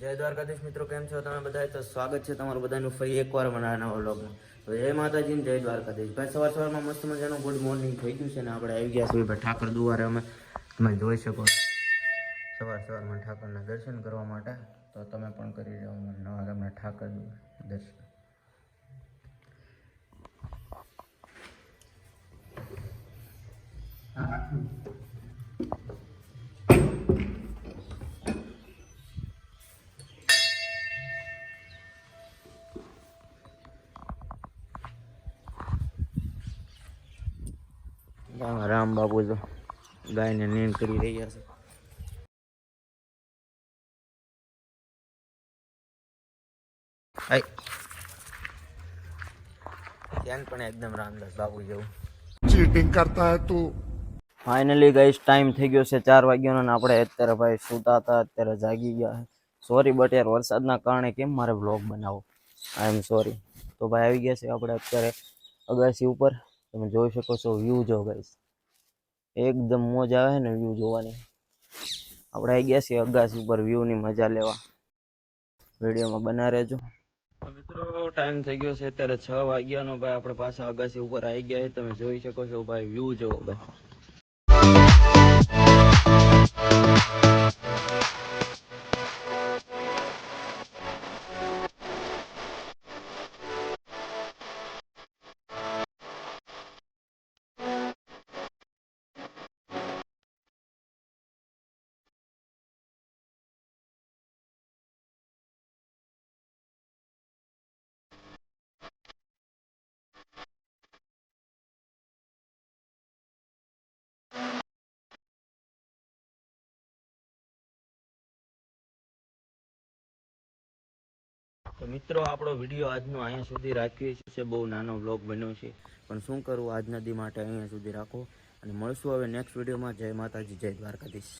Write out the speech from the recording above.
જય દ્વારકાધીશ મિત્રો, કેમ છો તમે બધા? તો સ્વાગત છે તમારું બધાનું ફરી એકવાર મારા નવા વ્લોગમાં. તો જય માતાજી, જય દ્વારકાધીશ. ભાઈ સવારમાં મસ્ત મજાનું ગુડ મોર્નિંગ થઈ ગયું છે ને આપણે આવી ગયા છીએ ભાઈ ઠાકર દુવારે. તમે જોઈ શકો સવારમાં ઠાકરના દર્શન કરવા માટે. તો તમે પણ કરી જાઓ નવા ગામના ઠાકર દર્શન. રામ બાપુ તો ગાયને નીંદ કરી રહ્યા છે. ધ્યાન પણ એકદમ રામદાસ બાપુ જેવું. चीटिंग करता है तू। ફાઇનલી ગાઈસ ટાઈમ થઈ ગયો છે 4 વાગ્યાનો ને આપણે અત્યારે ભાઈ સૂતા હતા, અત્યારે જાગી ગયા. સોરી બટ યાર વરસાદના કારણે કેમ મારે વ્લોગ બનાવો, આઈ એમ સોરી. તો ભાઈ આવી ગયા છે આપણે અત્યારે અગાસી ઉપર. તમે જોઈ શકો છો વ્યૂ જો ગાઈસ, એકદમ મોજ આવે છે ને વ્યૂ જોવાની. આપણે આવી ગયા છીએ અગાસી ઉપર વ્યૂની મજા લેવા. વિડીયોમાં બના રહેજો મિત્રો. ટાઈમ થઈ ગયો છે અત્યારે 6 વાગ્યાનો. ભાઈ આપણે પાછા અગાસી ઉપર આવી ગયા. તમે જોઈ શકો છો ભાઈ વ્યૂ જો ભાઈ. તો મિત્રો આપણો વિડીયો આજનો અહીંયા સુધી રાખીએ છીએ. બહુ નાનો વ્લોગ બન્યો છે પણ શું કરવું, આજના દી માટે અહીંયા સુધી રાખો અને મળશું હવે નેક્સ્ટ વિડીયોમાં. જય માતાજી, જય દ્વારકાધીશ.